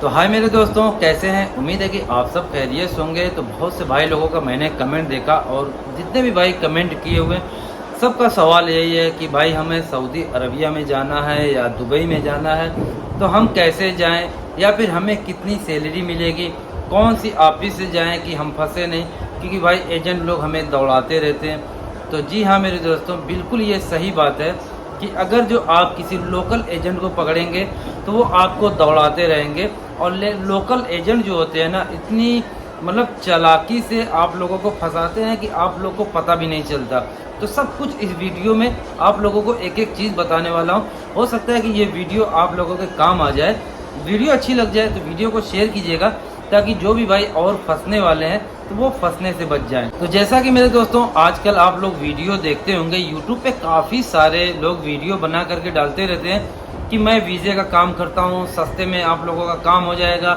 तो हाय मेरे दोस्तों, कैसे हैं? उम्मीद है कि आप सब खैरियत होंगे। तो बहुत से भाई लोगों का मैंने कमेंट देखा और जितने भी भाई कमेंट किए हुए सबका सवाल यही है कि भाई हमें सऊदी अरबिया में जाना है या दुबई में जाना है, तो हम कैसे जाएं या फिर हमें कितनी सैलरी मिलेगी, कौन सी ऑफिस से जाएं कि हम फंसे नहीं, क्योंकि भाई एजेंट लोग हमें दौड़ाते रहते हैं। तो जी हाँ मेरे दोस्तों, बिल्कुल ये सही बात है कि अगर जो आप किसी लोकल एजेंट को पकड़ेंगे तो वो आपको दौड़ाते रहेंगे। और लोकल एजेंट जो होते हैं ना, इतनी मतलब चालाकी से आप लोगों को फंसाते हैं कि आप लोग को पता भी नहीं चलता। तो सब कुछ इस वीडियो में आप लोगों को एक एक चीज़ बताने वाला हूँ। हो सकता है कि ये वीडियो आप लोगों के काम आ जाए। वीडियो अच्छी लग जाए तो वीडियो को शेयर कीजिएगा, ताकि जो भी भाई और फंसने वाले हैं तो वो फंसने से बच जाएं। तो जैसा कि मेरे दोस्तों, आजकल आप लोग वीडियो देखते होंगे, यूट्यूब पे काफ़ी सारे लोग वीडियो बना करके डालते रहते हैं कि मैं वीज़े का काम करता हूँ, सस्ते में आप लोगों का काम हो जाएगा,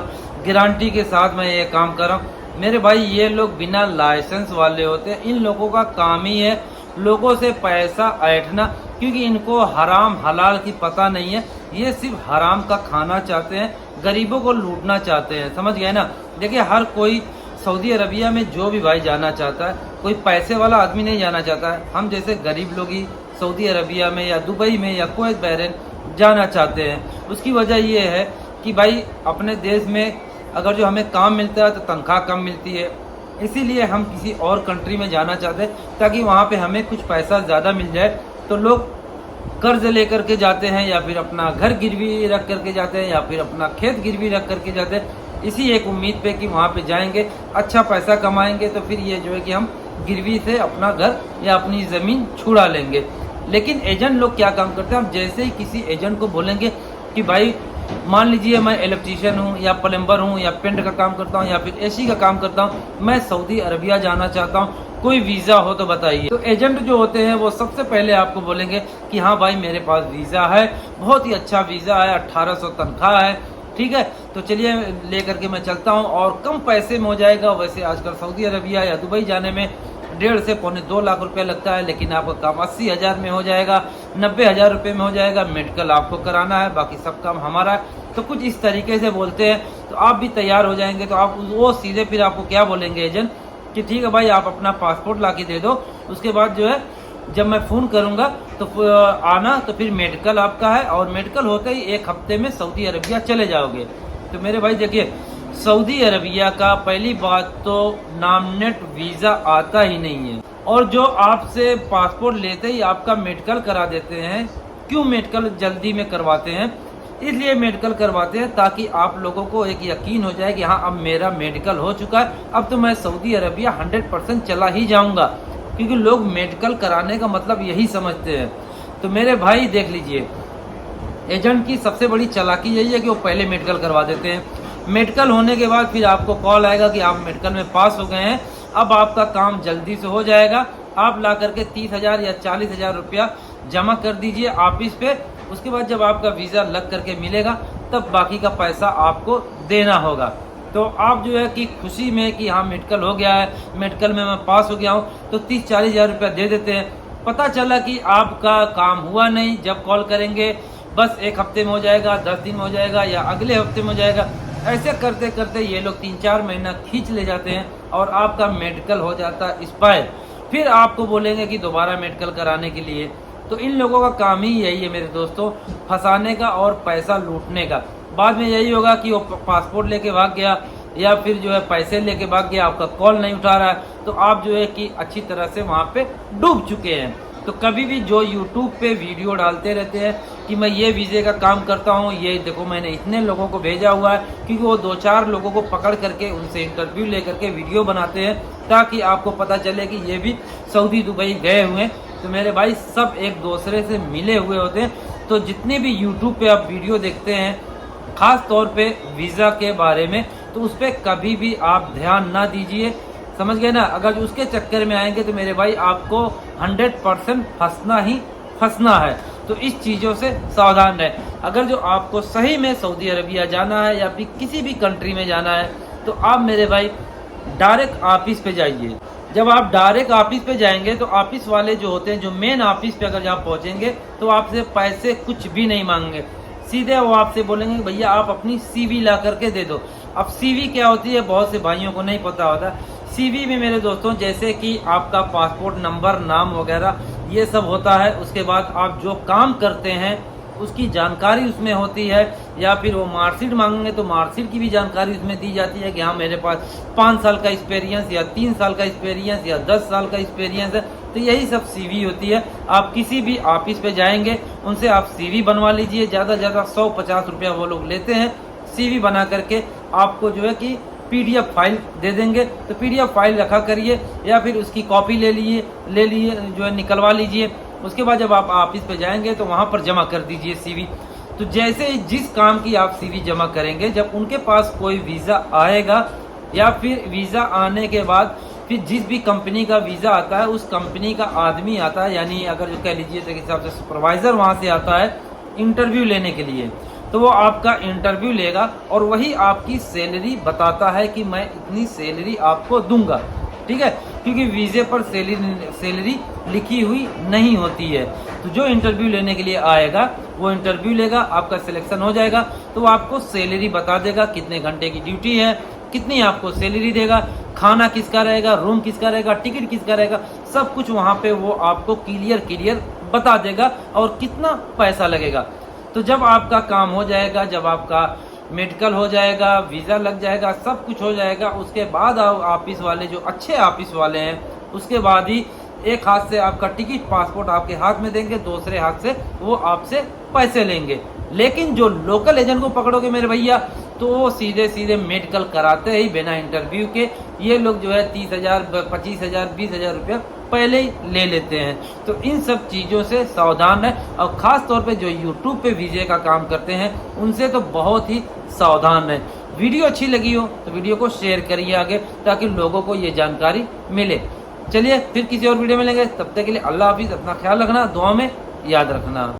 गारंटी के साथ मैं ये काम कर रहा हूँ। मेरे भाई, ये लोग बिना लाइसेंस वाले होते हैं। इन लोगों का काम ही है लोगों से पैसा ऐंठना, क्योंकि इनको हराम हलाल की पता नहीं है। ये सिर्फ हराम का खाना चाहते हैं, गरीबों को लूटना चाहते हैं। समझ गए ना? देखिए, हर कोई सऊदी अरबिया में जो भी भाई जाना चाहता है, कोई पैसे वाला आदमी नहीं जाना चाहता है। हम जैसे गरीब लोग ही सऊदी अरबिया में या दुबई में या कुवैत बहरीन जाना चाहते हैं। उसकी वजह ये है कि भाई अपने देश में अगर जो हमें काम मिलता है तो तनख्वाह कम मिलती है, इसीलिए हम किसी और कंट्री में जाना चाहते हैं ताकि वहाँ पे हमें कुछ पैसा ज़्यादा मिल जाए। तो लोग कर्ज लेकर के जाते हैं, या फिर अपना घर गिरवी रख करके जाते हैं, या फिर अपना खेत गिरवी रख करके जाते हैं, इसी एक उम्मीद पे कि वहाँ पे जाएंगे, अच्छा पैसा कमाएंगे, तो फिर ये जो है कि हम गिरवी से अपना घर या अपनी ज़मीन छुड़ा लेंगे। लेकिन एजेंट लोग क्या काम करते हैं, हम जैसे ही किसी एजेंट को बोलेंगे कि भाई मान लीजिए मैं इलेक्ट्रीशियन हूँ या प्लम्बर हूँ या पेंट का काम करता हूँ या फिर एसी का काम करता हूँ, मैं सऊदी अरबिया जाना चाहता हूँ, कोई वीज़ा हो तो बताइए। तो एजेंट जो होते हैं वो सबसे पहले आपको बोलेंगे कि हाँ भाई मेरे पास वीज़ा है, बहुत ही अच्छा वीज़ा है, 1800 तनख्वाह है, ठीक है, तो चलिए ले करके मैं चलता हूँ और कम पैसे में हो जाएगा। वैसे आजकल सऊदी अरबिया या दुबई जाने में 1.5 से पौने 2 लाख रुपए लगता है, लेकिन आपका काम 80,000 में हो जाएगा, 90,000 रुपये में हो जाएगा। मेडिकल आपको कराना है, बाकी सब काम हमारा है। तो कुछ इस तरीके से बोलते हैं, तो आप भी तैयार हो जाएंगे। तो आप वो सीधे फिर आपको क्या बोलेंगे एजेंट कि ठीक है भाई, आप अपना पासपोर्ट ला के दे दो, उसके बाद जो है जब मैं फ़ोन करूँगा तो आना, तो फिर मेडिकल आपका है, और मेडिकल होते ही 1 हफ्ते में सऊदी अरबिया चले जाओगे। तो मेरे भाई देखिए, सऊदी अरबिया का पहली बात तो नामनेट वीज़ा आता ही नहीं है, और जो आपसे पासपोर्ट लेते ही आपका मेडिकल करा देते हैं। क्यों मेडिकल जल्दी में करवाते हैं? इसलिए मेडिकल करवाते हैं ताकि आप लोगों को एक यकीन हो जाए कि हाँ अब मेरा मेडिकल हो चुका है, अब तो मैं सऊदी अरबिया 100% चला ही जाऊंगा, क्योंकि लोग मेडिकल कराने का मतलब यही समझते हैं। तो मेरे भाई देख लीजिए, एजेंट की सबसे बड़ी चालाकी यही है कि वो पहले मेडिकल करवा देते हैं। मेडिकल होने के बाद फिर आपको कॉल आएगा कि आप मेडिकल में पास हो गए हैं, अब आपका काम जल्दी से हो जाएगा, आप ला करके 30,000 या 40,000 रुपया जमा कर दीजिए ऑफिस पे। उसके बाद जब आपका वीज़ा लग करके मिलेगा तब बाकी का पैसा आपको देना होगा। तो आप जो है कि खुशी में कि हाँ मेडिकल हो गया है, मेडिकल में मैं पास हो गया हूँ, तो 30-40,000 रुपया दे देते हैं। पता चला कि आपका काम हुआ नहीं, जब कॉल करेंगे बस 1 हफ्ते में हो जाएगा, 10 दिन में हो जाएगा, या अगले हफ्ते में हो जाएगा। ऐसे करते करते ये लोग 3-4 महीना खींच ले जाते हैं और आपका मेडिकल हो जाता है एक्सपायर। फिर आपको बोलेंगे कि दोबारा मेडिकल कराने के लिए। तो इन लोगों का काम ही यही है मेरे दोस्तों, फंसाने का और पैसा लूटने का। बाद में यही होगा कि वो पासपोर्ट लेके भाग गया, या फिर जो है पैसे लेके भाग गया, आपका कॉल नहीं उठा रहा है, तो आप जो है कि अच्छी तरह से वहाँ पे डूब चुके हैं। तो कभी भी जो यूट्यूब पे वीडियो डालते रहते हैं कि मैं ये वीज़े का काम करता हूँ, ये देखो मैंने इतने लोगों को भेजा हुआ है, क्योंकि वो 2-4 लोगों को पकड़ करके उनसे इंटरव्यू ले करके वीडियो बनाते हैं ताकि आपको पता चले कि ये भी सऊदी दुबई गए हुए हैं। तो मेरे भाई, सब एक दूसरे से मिले हुए होते हैं। तो जितने भी यूट्यूब पे आप वीडियो देखते हैं, ख़ास तौर पे वीज़ा के बारे में, तो उस पर कभी भी आप ध्यान ना दीजिए। समझ गए ना? अगर उसके चक्कर में आएंगे तो मेरे भाई आपको 100% फंसना ही फंसना है। तो इस चीज़ों से सावधान रहें। अगर जो आपको सही में सऊदी अरबिया जाना है या फिर किसी भी कंट्री में जाना है, तो आप मेरे भाई डायरेक्ट ऑफिस पे जाइए। जब आप डायरेक्ट ऑफिस पे जाएंगे तो ऑफिस वाले जो होते हैं, जो मेन ऑफिस पे अगर आप पहुंचेंगे तो आपसे पैसे कुछ भी नहीं मांगेंगे, सीधे वो आपसे बोलेंगे कि भैया आप अपनी सीवी ला करके दे दो। अब सीवी क्या होती है बहुत से भाइयों को नहीं पता होता। सीवी में मेरे दोस्तों जैसे कि आपका पासपोर्ट नंबर, नाम वगैरह ये सब होता है। उसके बाद आप जो काम करते हैं उसकी जानकारी उसमें होती है, या फिर वो मार्कशीट मांगेंगे तो मार्कशीट की भी जानकारी उसमें दी जाती है कि हाँ मेरे पास 5 साल का एक्सपीरियंस या 3 साल का एक्सपीरियंस या 10 साल का एक्सपीरियंस है। तो यही सब सीवी होती है। आप किसी भी ऑफिस पे जाएंगे, उनसे आप सीवी बनवा लीजिए। ज़्यादा से ज़्यादा 150 रुपया वो लोग लेते हैं सीवी बना करके। आपको जो है कि PDF फाइल दे देंगे, तो PDF फाइल रखा करिए या फिर उसकी कॉपी ले लिए जो है निकलवा लीजिए। उसके बाद जब आप ऑफिस पे जाएंगे तो वहाँ पर जमा कर दीजिए सीवी। तो जैसे जिस काम की आप सीवी जमा करेंगे, जब उनके पास कोई वीज़ा आएगा या फिर वीज़ा आने के बाद फिर जिस भी कंपनी का वीज़ा आता है उस कंपनी का आदमी आता है, यानी अगर जो कह लीजिए तो हिसाब से सुपरवाइज़र वहाँ से आता है इंटरव्यू लेने के लिए। तो वो आपका इंटरव्यू लेगा और वही आपकी सैलरी बताता है कि मैं इतनी सैलरी आपको दूंगा, ठीक है, क्योंकि वीज़े पर सैलरी लिखी हुई नहीं होती है। तो जो इंटरव्यू लेने के लिए आएगा वो इंटरव्यू लेगा, आपका सिलेक्शन हो जाएगा तो वो आपको सैलरी बता देगा, कितने घंटे की ड्यूटी है, कितनी आपको सैलरी देगा, खाना किसका रहेगा, रूम किसका रहेगा, टिकट किसका रहेगा, सब कुछ वहाँ पे वो आपको क्लियर बता देगा और कितना पैसा लगेगा। तो जब आपका काम हो जाएगा, जब आपका मेडिकल हो जाएगा, वीज़ा लग जाएगा, सब कुछ हो जाएगा, उसके बाद ऑफिस वाले जो अच्छे ऑफिस वाले हैं उसके बाद ही एक हाथ से आपका टिकट पासपोर्ट आपके हाथ में देंगे, दूसरे हाथ से वो आपसे पैसे लेंगे। लेकिन जो लोकल एजेंट को पकड़ोगे मेरे भैया तो वो सीधे मेडिकल कराते ही बिना इंटरव्यू के ये लोग जो है 30,000, 25,000, 20,000 रुपया पहले ही ले लेते हैं। तो इन सब चीज़ों से सावधान है, और ख़ास तौर पे जो यूट्यूब पे वीज़े का काम करते हैं उनसे तो बहुत ही सावधान है। वीडियो अच्छी लगी हो तो वीडियो को शेयर करिए आगे, ताकि लोगों को ये जानकारी मिले। चलिए फिर किसी और वीडियो में मिलेंगे, तब तक के लिए अल्लाह हाफिज़। अपना ख्याल रखना, दुआ में याद रखना।